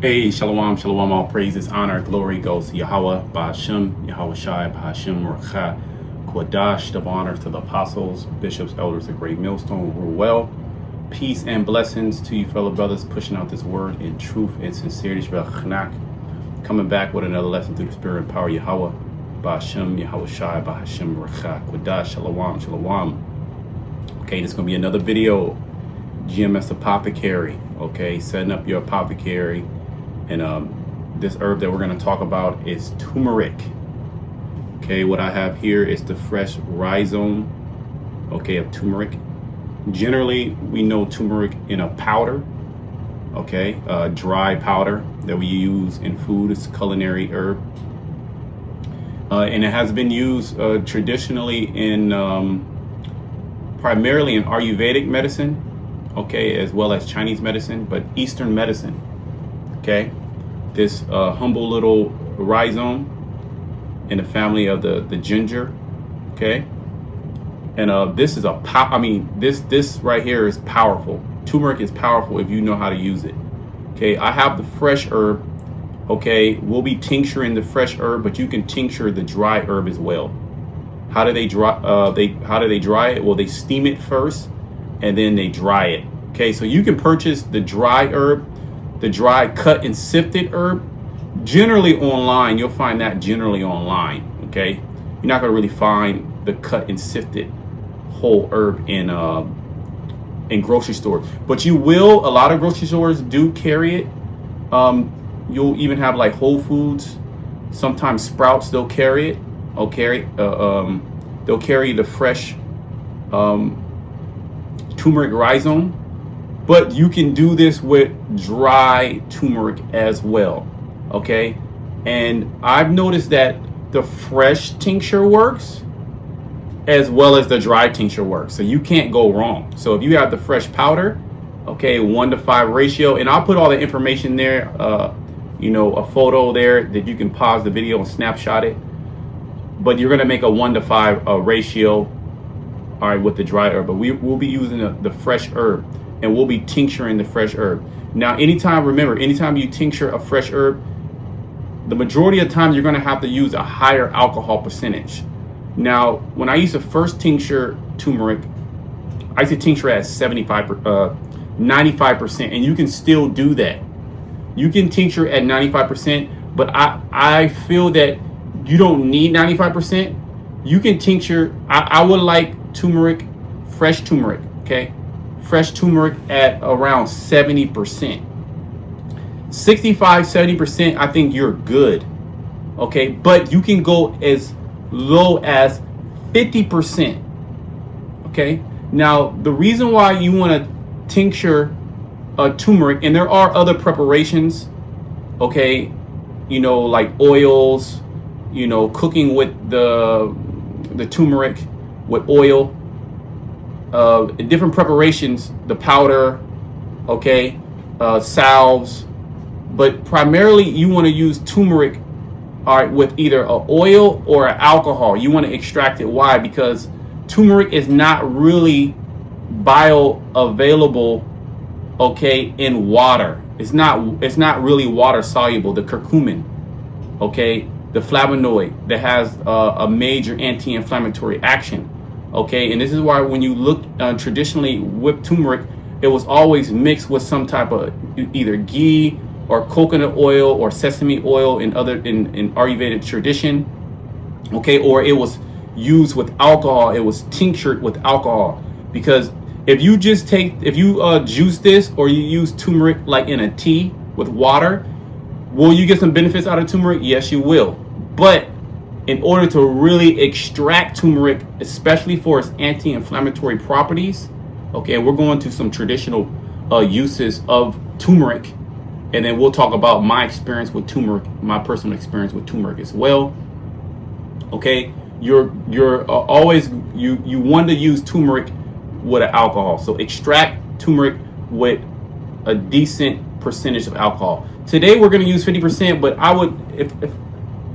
Hey, shalom, shalom, all praises, honor, glory goes to Yahweh, Ba'ashem, Yahweh Shai, Ba'ashem, Racha, Kodash, double honor to the apostles, bishops, elders, the great millstone, rule well. Peace and blessings to you, fellow brothers, pushing out this word in truth and sincerity. Coming back with another lesson through the spirit and power of Yahweh, Ba'ashem, Yahweh Shai, Ba'ashem, Racha, Kodash, shalom, shalom. Okay, this is going to be another video, GMS Apothecary, okay, setting up your apothecary. And this herb that we're going to talk about is turmeric. Okay, what I have here is the fresh rhizome, okay, of turmeric. Generally, we know turmeric in a powder, okay, dry powder that we use in food. It's a culinary herb. And it has been used traditionally in primarily in Ayurvedic medicine, okay, as well as Chinese medicine, but Eastern medicine. Okay, this humble little rhizome in the family of the ginger. Okay, and this is this right here is powerful. Turmeric is powerful if you know how to use it. Okay, I have the fresh herb. Okay, we'll be tincturing the fresh herb, but you can tincture the dry herb as well. How do they dry? How do they dry it? Well, they steam it first, and then they dry it. Okay, so you can purchase the dry herb. The dry cut and sifted herb, generally online. You'll find that generally online. Okay, you're not going to really find the cut and sifted whole herb in grocery stores, but you will. A lot of grocery stores do carry it. You'll even have like Whole Foods, sometimes Sprouts. They'll carry it. They'll carry the fresh turmeric rhizome. But you can do this with dry turmeric as well, okay? And I've noticed that the fresh tincture works as well as the dry tincture works. So you can't go wrong. So if you have the fresh powder, okay, 1:5 ratio, and I'll put all the information there, a photo there that you can pause the video and snapshot it. But you're gonna make a 1:5 ratio, all right, with the dry herb. But we'll be using the fresh herb. And we'll be tincturing the fresh herb. Now, anytime you tincture a fresh herb, the majority of the time you're going to have to use a higher alcohol percentage. Now, when I used to first tincture turmeric, I used to tincture at 95%, and you can still do that. You can tincture at 95%, but I feel that you don't need 95%. You can tincture. I would like turmeric, fresh turmeric, okay? Fresh turmeric at around 70%. 65, 70%, I think you're good. Okay, but you can go as low as 50%. Okay, now the reason why you want to tincture turmeric, and there are other preparations, okay, like oils, cooking with the turmeric with oil. Different preparations, the powder, okay, salves, but primarily you want to use turmeric, all right, with either an oil or an alcohol. You want to extract it. Why? Because turmeric is not really bioavailable, okay, in water. It's not really water soluble. The curcumin, okay, the flavonoid that has a major anti-inflammatory action. Okay, and this is why when you look traditionally with turmeric, it was always mixed with some type of either ghee or coconut oil or sesame oil in Ayurvedic tradition. Okay, or it was used with alcohol. It was tinctured with alcohol, because if you juice this or you use turmeric like in a tea with water, will you get some benefits out of turmeric? Yes, you will. But in order to really extract turmeric, especially for its anti-inflammatory properties, okay, and we're going to some traditional uses of turmeric, and then we'll talk about my experience with turmeric, my personal experience with turmeric as well. Okay, you want to use turmeric with an alcohol, so extract turmeric with a decent percentage of alcohol. Today we're going to use 50%, but I would,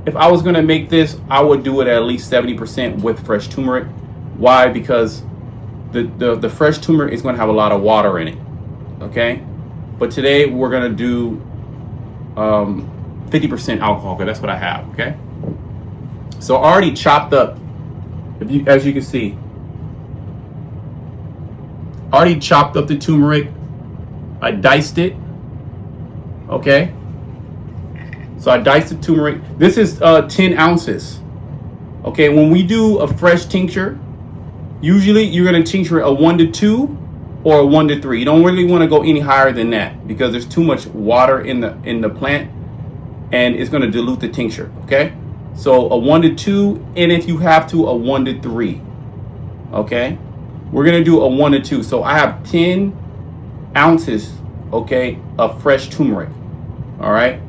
if I was going to make this, I would do it at least 70% with fresh turmeric. Why? Because the fresh turmeric is going to have a lot of water in it. Okay, but today we're going to do 50% alcohol, because that's what I have. Okay, so already chopped up, as you can see, already chopped up the turmeric. I diced it. Okay, so I diced the turmeric. This is 10 ounces. Okay, when we do a fresh tincture, usually you're going to tincture a 1 to 2 or a 1 to 3. You don't really want to go any higher than that, because there's too much water in the plant, and it's going to dilute the tincture. Okay, so a 1 to 2, and if you have to, a 1 to 3. Okay, we're going to do a 1 to 2. So I have 10 ounces, okay, of fresh turmeric. All right,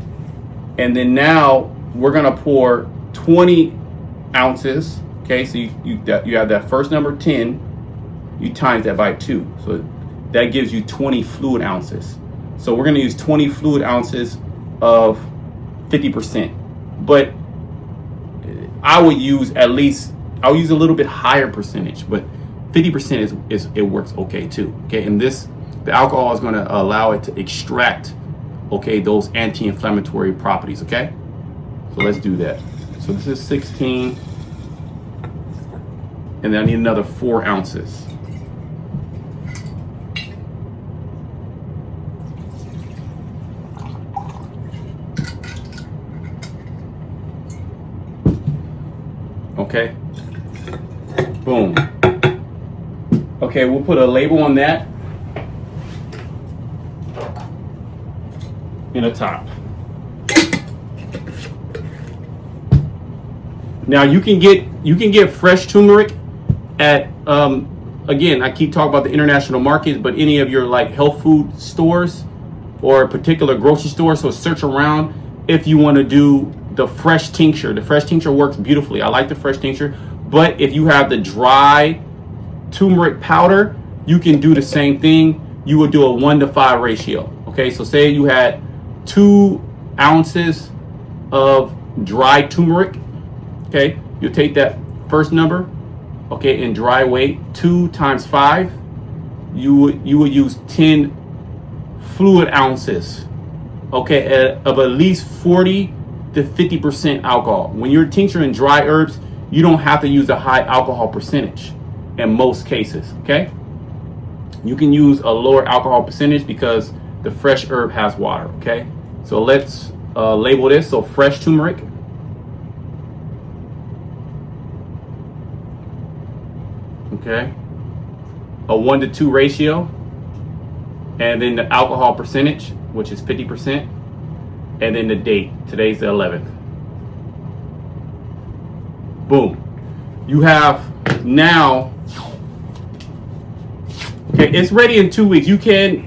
and then now we're going to pour 20 ounces. Okay, so you have that first number 10, you times that by 2, so that gives you 20 fluid ounces. So we're going to use 20 fluid ounces of 50%, but I'll use a little bit higher percentage, but 50% is it works okay too. Okay, and the alcohol is going to allow it to extract, okay, those anti-inflammatory properties. Okay, so let's do that. So this is 16, and then I need another 4 ounces. Okay, boom. Okay, we'll put a label on that in the top. Now you can get fresh turmeric at again, I keep talking about the international markets, but any of your like health food stores or a particular grocery store. So search around if you want to do the fresh tincture. The fresh tincture works beautifully. I like the fresh tincture, but if you have the dry turmeric powder, you can do the same thing. You would do a 1 to 5 ratio. Okay, so say you had 2 ounces of dry turmeric. Okay, you'll take that first number, okay, in dry weight, 2 times 5, you would use 10 fluid ounces, okay, of at least 40 to 50% alcohol. When you're tincturing dry herbs, you don't have to use a high alcohol percentage in most cases. Okay, you can use a lower alcohol percentage because the fresh herb has water. Okay, so let's label this. So fresh turmeric. Okay, a 1 to 2 ratio, and then the alcohol percentage, which is 50%, and then the date. Today's the 11th. Boom. You have now. Okay, it's ready in 2 weeks. You can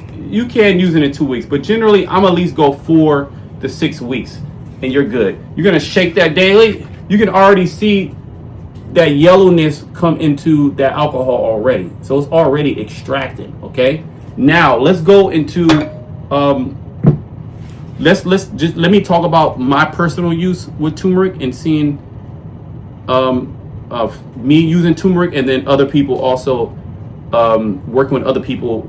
use it in 2 weeks, but generally I'm at least go 4 to 6 weeks, and you're good. You're gonna shake that daily. You can already see that yellowness come into that alcohol already, so it's already extracted. Okay, now let's go into let me talk about my personal use with turmeric and seeing of me using turmeric, and then other people also working with other people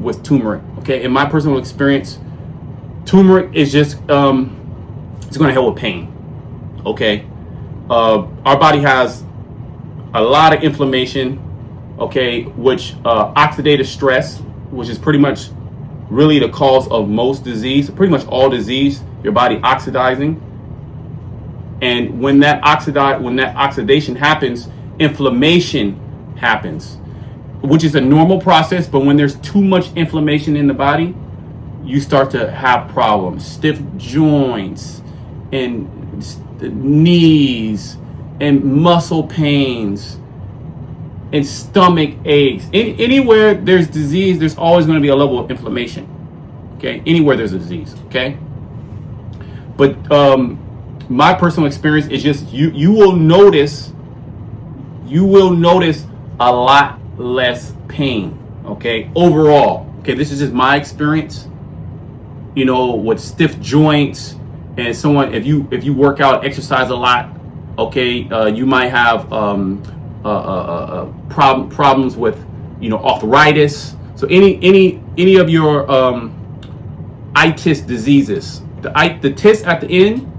with turmeric. Okay, in my personal experience, turmeric is just it's going to help with pain. Okay, our body has a lot of inflammation, okay, which oxidative stress, which is pretty much really the cause of most disease, pretty much all disease, your body oxidizing. And when that oxidation happens, inflammation happens, which is a normal process. But when there's too much inflammation in the body, you start to have problems, stiff joints and knees and muscle pains and stomach aches. Anywhere there's disease, there's always going to be a level of inflammation. Okay, anywhere there's a disease. Okay, but my personal experience is just you will notice a lot less pain. Okay, overall. Okay, this is just my experience. You know, with stiff joints and someone, if you work out, exercise a lot, okay, you might have problems with, you know, arthritis. So any of your itis diseases, The tis at the end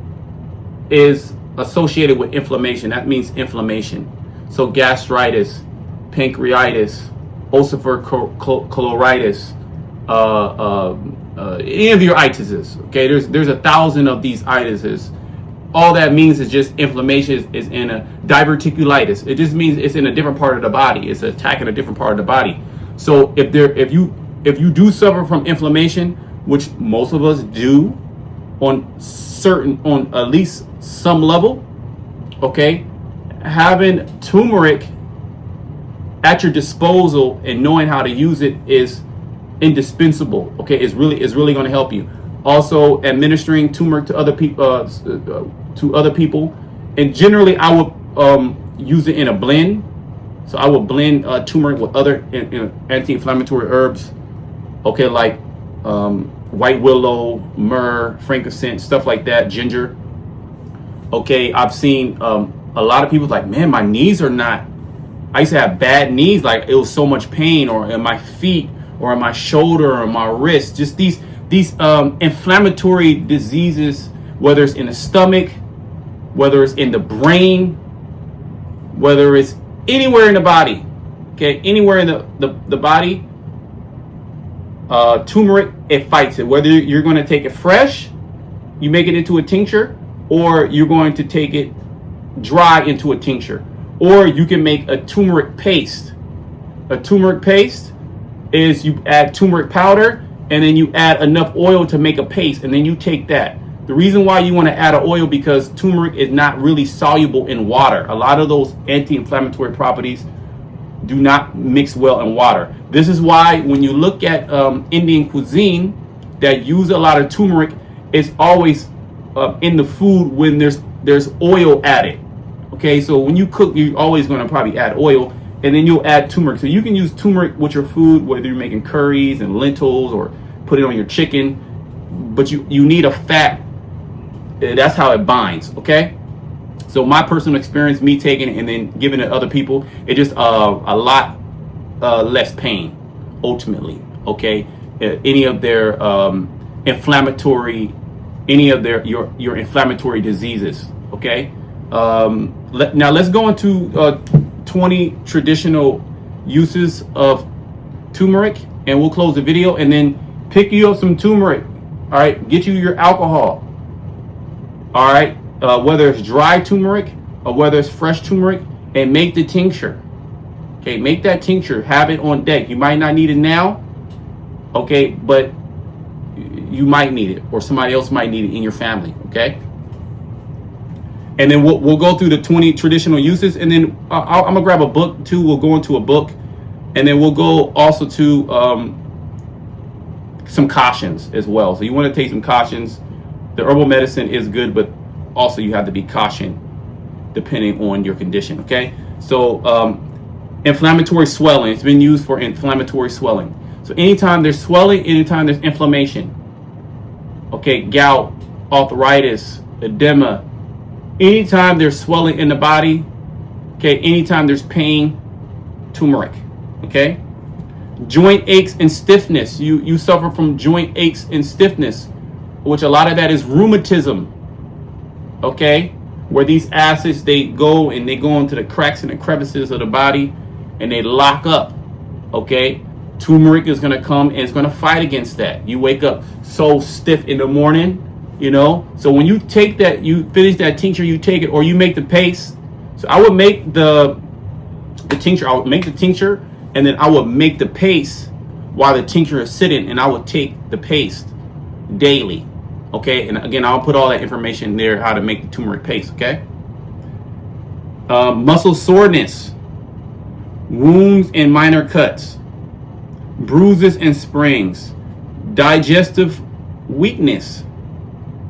is associated with inflammation. That means inflammation. So gastritis, pancreatitis, ulcer colitis, any of your itises. Okay, there's 1,000 of these itises. All that means is just inflammation is in a diverticulitis. It just means it's in a different part of the body. It's attacking a different part of the body. So if you do suffer from inflammation, which most of us do on at least some level, okay, having turmeric at your disposal and knowing how to use it is indispensable. Okay, it's really going to help you. Also, administering turmeric to other people, and generally I would use it in a blend. So I would blend turmeric with other anti-inflammatory herbs. Okay, like white willow, myrrh, frankincense, stuff like that, ginger. Okay, I've seen a lot of people like, man, my knees are not. I used to have bad knees, like it was so much pain, or in my feet, or in my shoulder, or my wrist. Just these inflammatory diseases, whether it's in the stomach, whether it's in the brain, whether it's anywhere in the body. Okay, anywhere in the body. Turmeric, it fights it. Whether you're going to take it fresh, you make it into a tincture, or you're going to take it dry into a tincture, or you can make a turmeric paste. A turmeric paste is you add turmeric powder and then you add enough oil to make a paste, and then you take that. The reason why you want to add an oil, because turmeric is not really soluble in water. A lot of those anti-inflammatory properties do not mix well in water. This is why when you look at Indian cuisine that use a lot of turmeric, it's always in the food when there's oil added. Okay, so when you cook, you're always going to probably add oil, and then you'll add turmeric. So you can use turmeric with your food, whether you're making curries and lentils or put it on your chicken, but you need a fat. That's how it binds. Okay. So my personal experience, me taking it and then giving it to other people, it just a lot less pain ultimately. Okay, any of their inflammatory, your inflammatory diseases. Okay, now let's go into 20 traditional uses of turmeric, and we'll close the video, and then pick you up some turmeric. All right, get you your alcohol. All right. Whether it's dry turmeric or whether it's fresh turmeric, and make the tincture. Okay, make that tincture. Have it on deck. You might not need it now, okay, but you might need it, or somebody else might need it in your family. Okay, and then we'll go through the 20 traditional uses, and then I'm gonna grab a book too. We'll go into a book, and then we'll go also to some cautions as well. So you want to take some cautions. The herbal medicine is good, but also you have to be cautioned depending on your condition. Okay, so inflammatory swelling, it's been used for inflammatory swelling. So anytime there's swelling, anytime there's inflammation, okay, gout, arthritis, edema, anytime there's swelling in the body, okay, anytime there's pain, turmeric. Okay, joint aches and stiffness, you suffer from joint aches and stiffness, which a lot of that is rheumatism. Okay, where these acids they go into the cracks and the crevices of the body, and they lock up. Okay, turmeric is going to come and it's going to fight against that. You wake up so stiff in the morning, so when you take that, you finish that tincture, you take it, or you make the paste. So I would make the tincture. I would make the tincture, and then I would make the paste while the tincture is sitting, and I would take the paste daily. Okay, and again, I'll put all that information there, how to make the turmeric paste. Okay, muscle soreness, wounds and minor cuts, bruises and sprains, digestive weakness.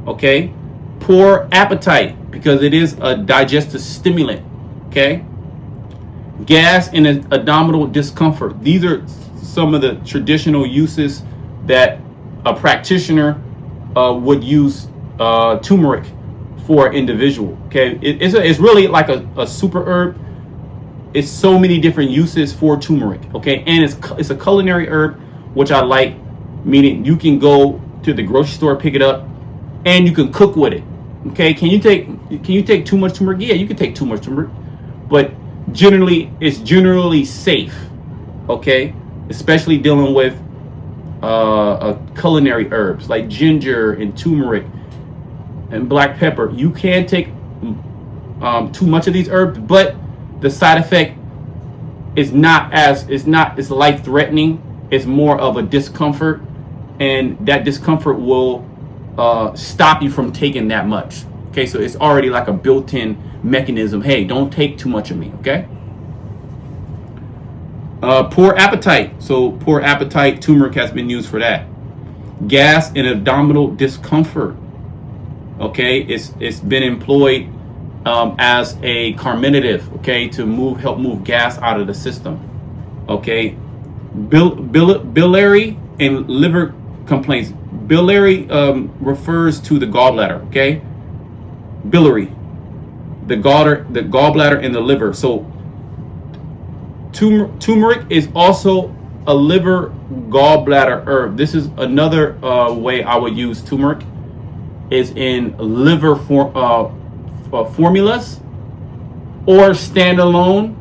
Okay, poor appetite, because it is a digestive stimulant. Okay, gas and abdominal discomfort. These are some of the traditional uses that a practitioner would use turmeric for an individual. Okay, it's really like a super herb. It's so many different uses for turmeric. Okay, and it's a culinary herb, which I like, meaning you can go to the grocery store, pick it up, and you can cook with it. Okay, can you take too much turmeric? Yeah, you can take too much turmeric, but it's generally safe. Okay, especially dealing with culinary herbs like ginger and turmeric and black pepper. You can take too much of these herbs, but the side effect is not as life threatening. It's more of a discomfort, and that discomfort will stop you from taking that much. Okay, so it's already like a built-in mechanism. Hey, don't take too much of me. Okay. Poor appetite. So poor appetite, turmeric has been used for that. Gas and abdominal discomfort. Okay, it's been employed as a carminative. Okay, to help move gas out of the system. Okay, biliary and liver complaints. Biliary refers to the gallbladder. Okay, biliary, the gallbladder and the liver. So turmeric is also a liver gallbladder herb. This is another way I would use turmeric, is in liver formulas, or standalone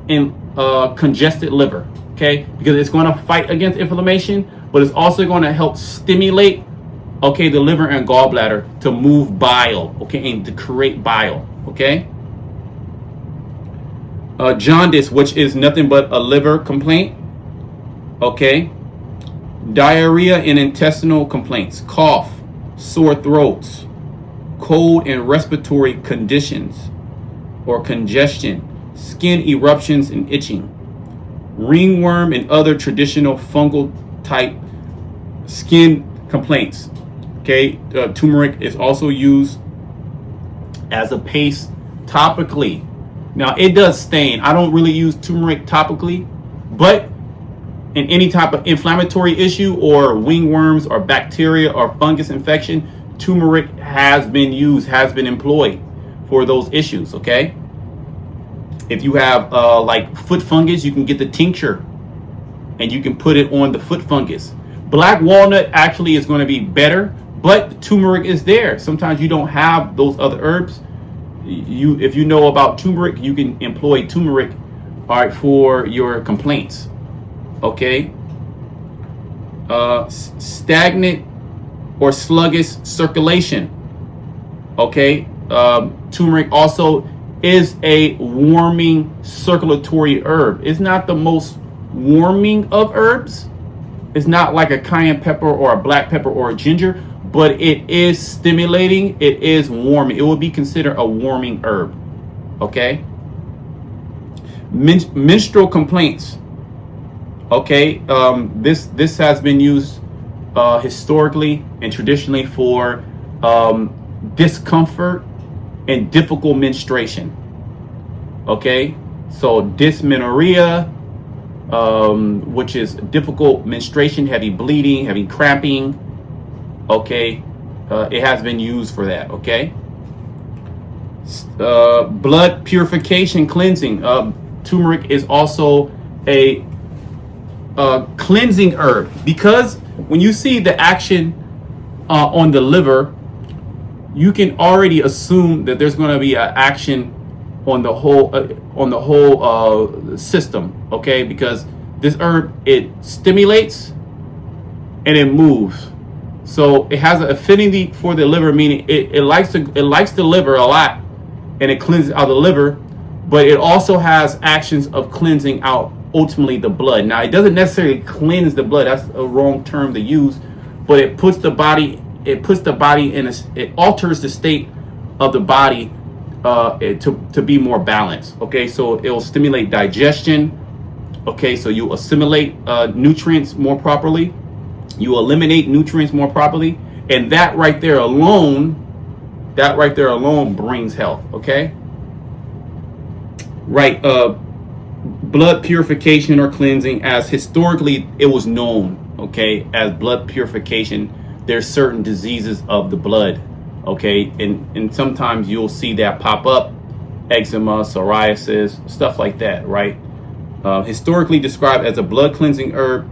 in congested liver. Okay, because it's going to fight against inflammation, but it's also going to help stimulate, okay, the liver and gallbladder to move bile, okay, and to create bile. Okay. Jaundice, which is nothing but a liver complaint. Okay. Diarrhea and intestinal complaints, cough, sore throats, cold and respiratory conditions or congestion, skin eruptions and itching, ringworm and other traditional fungal type skin complaints. Okay. Turmeric is also used as a paste topically. Now, it does stain. I don't really use turmeric topically, but in any type of inflammatory issue or wingworms or bacteria or fungus infection, turmeric has been employed for those issues. Okay. If you have like foot fungus, you can get the tincture and you can put it on the foot fungus. Black walnut actually is going to be better, but turmeric is there. Sometimes you don't have those other herbs. If you know about turmeric, you can employ turmeric, all right, for your complaints. Okay. Stagnant or sluggish circulation. Okay. Turmeric also is a warming circulatory herb. It's not the most warming of herbs. It's not like a cayenne pepper or a black pepper or a ginger, but it is stimulating. It is warming. It would be considered a warming herb. Okay. Menstrual complaints. Okay. This has been used historically and traditionally for discomfort and difficult menstruation. Okay. So dysmenorrhea, which is difficult menstruation, heavy bleeding, heavy cramping. Okay, it has been used for that. Okay. Blood purification, cleansing. Turmeric is also a cleansing herb, because when you see the action on the liver, you can already assume that there's going to be an action on the whole system. Okay, because this herb, it stimulates and it moves. So it has an affinity for the liver, meaning it likes the liver a lot, and it cleanses out the liver, but it also has actions of cleansing out ultimately the blood. Now, it doesn't necessarily cleanse the blood. That's a wrong term to use, but it puts the body in it alters the state of the body to be more balanced. Okay, so it'll stimulate digestion. Okay, so you assimilate nutrients more properly. You eliminate nutrients more properly, and that right there alone brings health. Okay, right. Blood purification or cleansing, as historically it was known, okay, as blood purification. There's certain diseases of the blood, okay, and sometimes you'll see that pop up, eczema, psoriasis, stuff like that, right? Historically described as a blood cleansing herb,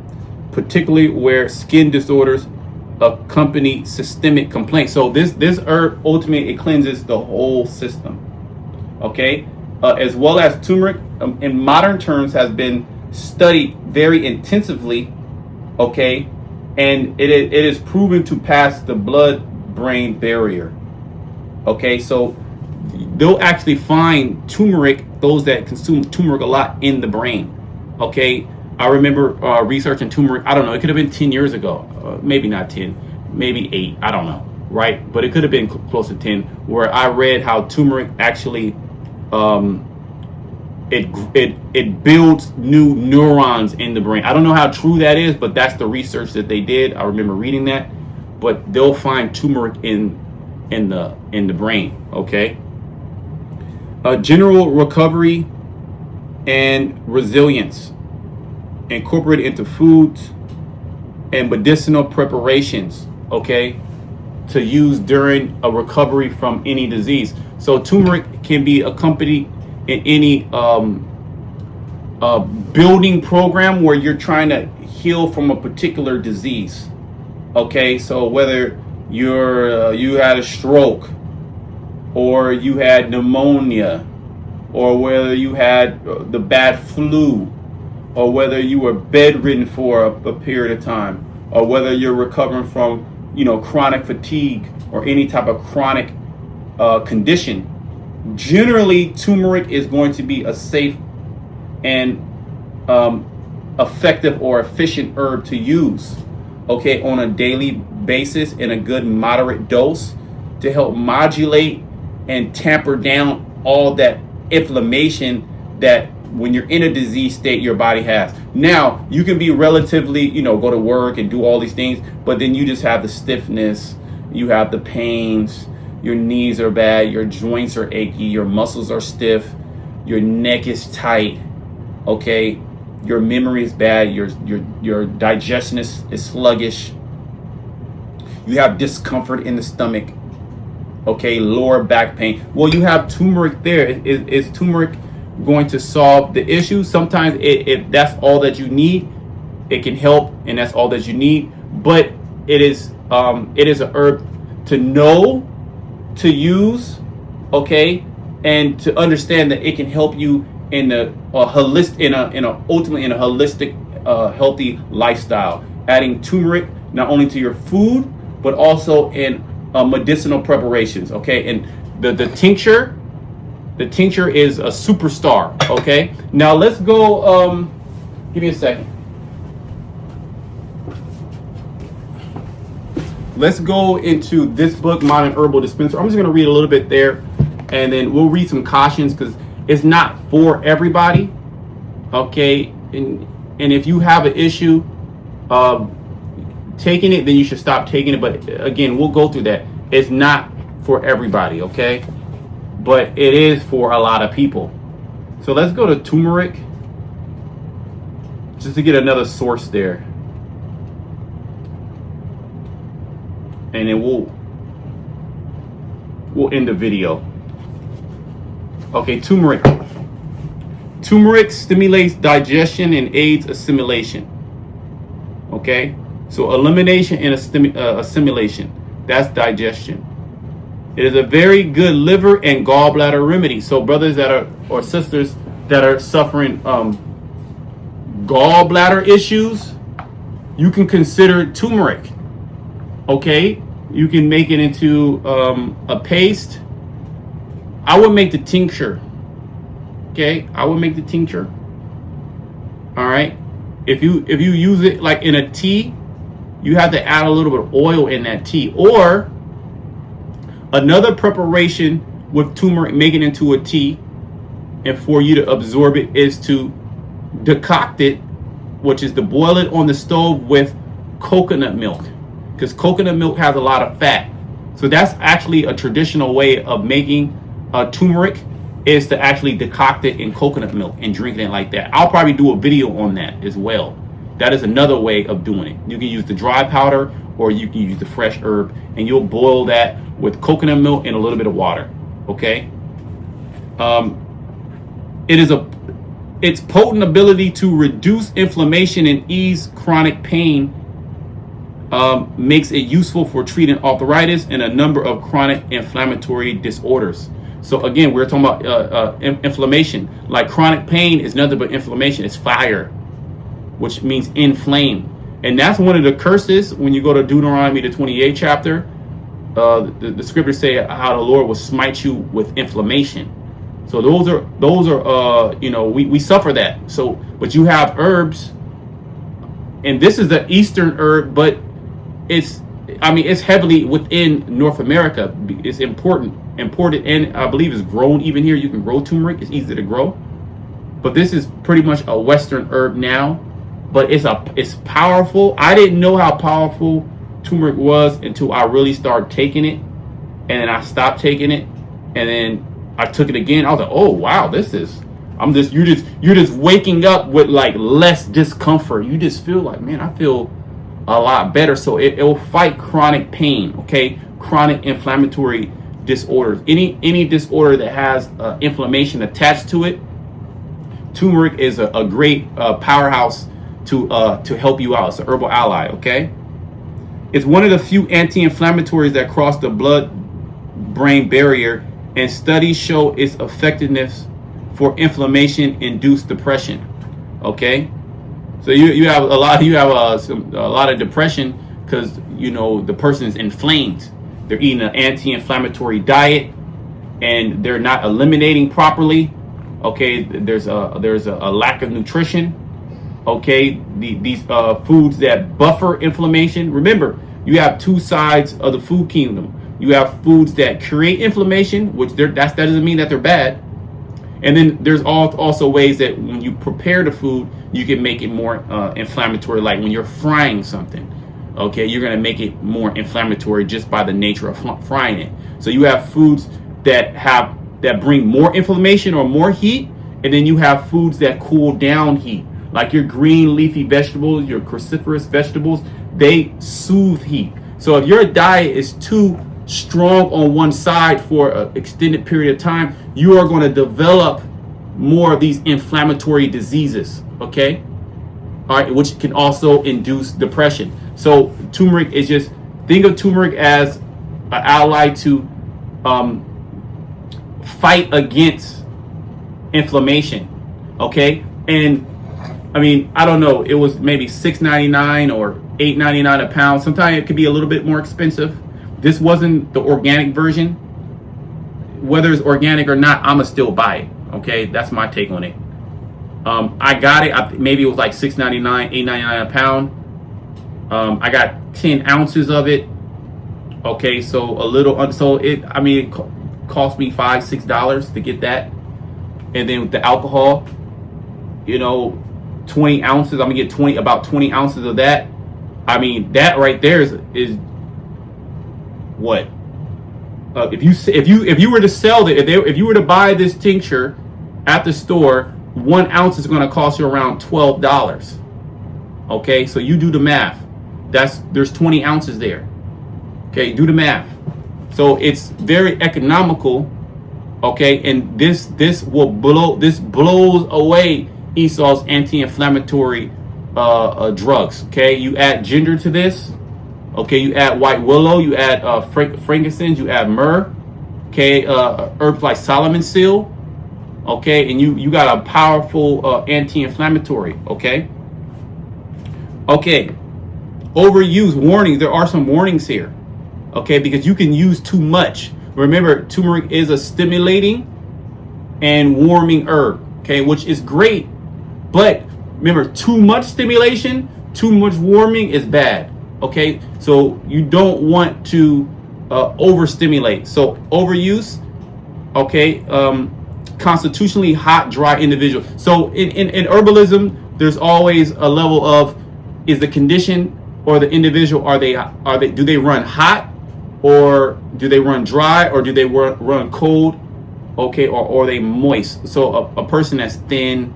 particularly where skin disorders accompany systemic complaints. So this herb ultimately, it cleanses the whole system. Okay, as well as turmeric, in modern terms, has been studied very intensively. Okay, and it is proven to pass the blood-brain barrier. Okay, so they'll actually find turmeric, those that consume turmeric a lot, in the brain. Okay, I remember researching turmeric. I don't know, it could have been 10 years ago, maybe not 10, maybe 8, I don't know, right? But it could have been close to 10, where I read how turmeric actually it builds new neurons in the brain. I don't know how true that is, but that's the research that they did. I remember reading that. But they'll find turmeric in the brain. Okay. General recovery and resilience, incorporated into foods and medicinal preparations. Okay, to use during a recovery from any disease. So turmeric can be accompanied in any building program where you're trying to heal from a particular disease. Okay, so whether you had a stroke, or you had pneumonia, or whether you had the bad flu, or whether you were bedridden for a period of time, or whether you're recovering from chronic fatigue or any type of chronic condition, generally turmeric is going to be a safe and effective or efficient herb to use, okay, on a daily basis in a good moderate dose, to help modulate and tamper down all that inflammation that when you're in a disease state your body has. Now you can be relatively, go to work and do all these things, but then you just have the stiffness, you have the pains, your knees are bad, your joints are achy, your muscles are stiff, your neck is tight, okay, your memory is bad, your digestion is sluggish, you have discomfort in the stomach, okay, lower back pain. Well, you have turmeric there. Is turmeric going to solve the issue? Sometimes if that's all that you need, it can help, and that's all that you need. But it is a herb to know, to use, okay, and to understand that it can help you in ultimately in a holistic, healthy lifestyle. Adding turmeric not only to your food, but also in medicinal preparations. Okay, and the tincture is a superstar. Okay, now let's go. Give me a second. Let's go into this book, Modern Herbal Dispenser. I'm just going to read a little bit there, and then we'll read some cautions because it's not for everybody. Okay, and if you have an issue taking it, then you should stop taking it. But again, we'll go through that. It's not for everybody, okay? But it is for a lot of people. So let's go to turmeric, just to get another source there. And then we'll end the video. Okay, turmeric. Turmeric stimulates digestion and aids assimilation. Okay, so elimination and assimilation, that's digestion. It is a very good liver and gallbladder remedy. So brothers or sisters that are suffering gallbladder issues, you can consider turmeric. Okay, you can make it into a paste. I would make the tincture. Okay, I would make the tincture. All right, if you use it like in a tea, you have to add a little bit of oil in that tea. Or another preparation with turmeric, make it into a tea, and for you to absorb it is to decoct it, which is to boil it on the stove with coconut milk, because coconut milk has a lot of fat. So that's actually a traditional way of making turmeric, is to actually decoct it in coconut milk and drinking it like that. I'll probably do a video on that as well. That is another way of doing it. You can use the dry powder, or you can use the fresh herb, and you'll boil that with coconut milk and a little bit of water. Okay. Its potent ability to reduce inflammation and ease chronic pain makes it useful for treating arthritis and a number of chronic inflammatory disorders. So again, we're talking about inflammation. Like chronic pain is nothing but inflammation. It's fire, which means inflame. And that's one of the curses when you go to Deuteronomy, the 28th chapter. The scriptures say how the Lord will smite you with inflammation. So those are we suffer that. So, but you have herbs, and this is the Eastern herb, but it's heavily within North America. It's imported, and I believe it's grown even here. You can grow turmeric. It's easy to grow, but this is pretty much a Western herb now. But it's powerful. I didn't know how powerful turmeric was until I really started taking it, and then I stopped taking it, and then I took it again. I was like, oh wow, you're just waking up with like less discomfort. You just feel like, man, I feel a lot better. So it will fight chronic pain, okay? Chronic inflammatory disorders. Any disorder that has inflammation attached to it, turmeric is a great powerhouse to help you out. It's an herbal ally, okay? It's one of the few anti-inflammatories that cross the blood-brain barrier, and studies show its effectiveness for inflammation-induced depression. Okay, so you have a lot of depression because the person is inflamed. They're eating an anti-inflammatory diet, and they're not eliminating properly. Okay, there's a lack of nutrition. Okay, these foods that buffer inflammation. Remember, you have two sides of the food kingdom. You have foods that create inflammation, which that doesn't mean that they're bad. And then there's also ways that when you prepare the food, you can make it more inflammatory. Like when you're frying something, okay, you're going to make it more inflammatory just by the nature of frying it. So you have foods that bring more inflammation or more heat, and then you have foods that cool down heat. Like your green leafy vegetables, your cruciferous vegetables, they soothe heat. So if your diet is too strong on one side for an extended period of time, you are going to develop more of these inflammatory diseases, okay? All right, which can also induce depression. So turmeric is think of turmeric as an ally to fight against inflammation, okay? And I don't know, it was maybe $6.99 or $8.99 a pound. Sometimes it could be a little bit more expensive. This wasn't the organic version. Whether it's organic or not, I'ma still buy it. Okay, that's my take on it. I got it. Maybe it was like $6.99, $8.99 a pound. I got 10 ounces of it. Okay, so it cost me $5, $6 to get that. And then with the alcohol, 20 ounces. I'm gonna get about 20 ounces of that. That right there is what? If you were to sell it, if you were to buy this tincture at the store, 1 ounce is going to cost you around $12. Okay, so you do the math. There's 20 ounces there. Okay, do the math. So it's very economical. Okay, and this blows away Esau's anti-inflammatory drugs. Okay, you add ginger to this. Okay, you add white willow, you add frankincense, you add myrrh. Okay, herbs like Solomon seal. Okay, and you got a powerful anti-inflammatory. Okay. Okay, overuse warnings. There are some warnings here. Okay, because you can use too much. Remember, turmeric is a stimulating and warming herb. Okay, which is great. But remember, too much stimulation, too much warming is bad. Okay, so you don't want to overstimulate. So overuse, okay, constitutionally hot, dry individual. So in herbalism, there's always a level of, is the condition or the individual, do they run hot, or do they run dry, or do they run cold, okay, or are they moist? So a person that's thin,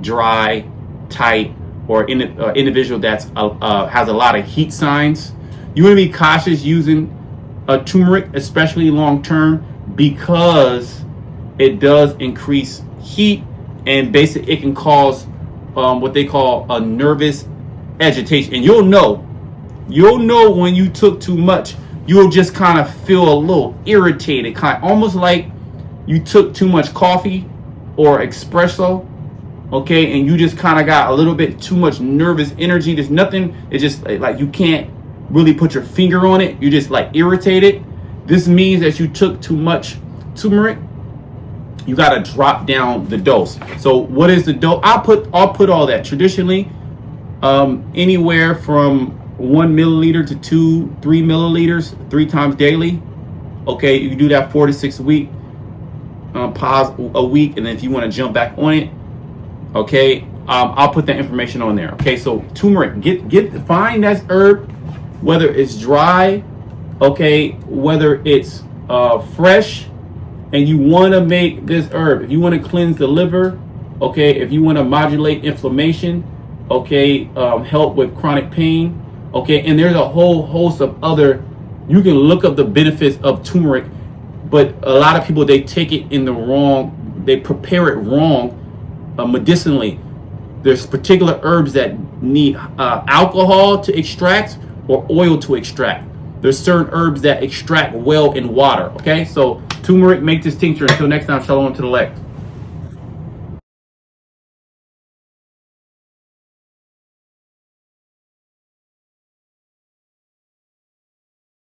dry, tight, or individual that's has a lot of heat signs, you want to be cautious using a turmeric, especially long term, because it does increase heat, and basically it can cause what they call a nervous agitation. And you'll know You'll know when you took too much. You'll just kind of feel a little irritated, kind of almost like you took too much coffee or espresso, okay, and you just kind of got a little bit too much nervous energy. There's nothing, it's just like you can't really put your finger on it. You're just like irritated. This means that you took too much turmeric. You got to drop down the dose. So what is the dose? I'll put all that. Traditionally, anywhere from 1 milliliter to 3 milliliters 3 times daily. Okay, you can do that 4 to 6 weeks. Pause a week, and then if you want to jump back on it, okay, I'll put that information on there. Okay, so turmeric, find that herb, whether it's dry, okay, whether it's fresh, and you want to make this herb. If you want to cleanse the liver, okay, if you want to modulate inflammation, okay, help with chronic pain, okay, and there's a whole host of other. You can look up the benefits of turmeric. But a lot of people, they take it in the wrong, they prepare it wrong medicinally. There's particular herbs that need alcohol to extract or oil to extract. There's certain herbs that extract well in water, okay? So turmeric, make this tincture. Until next time, shalom to the leg.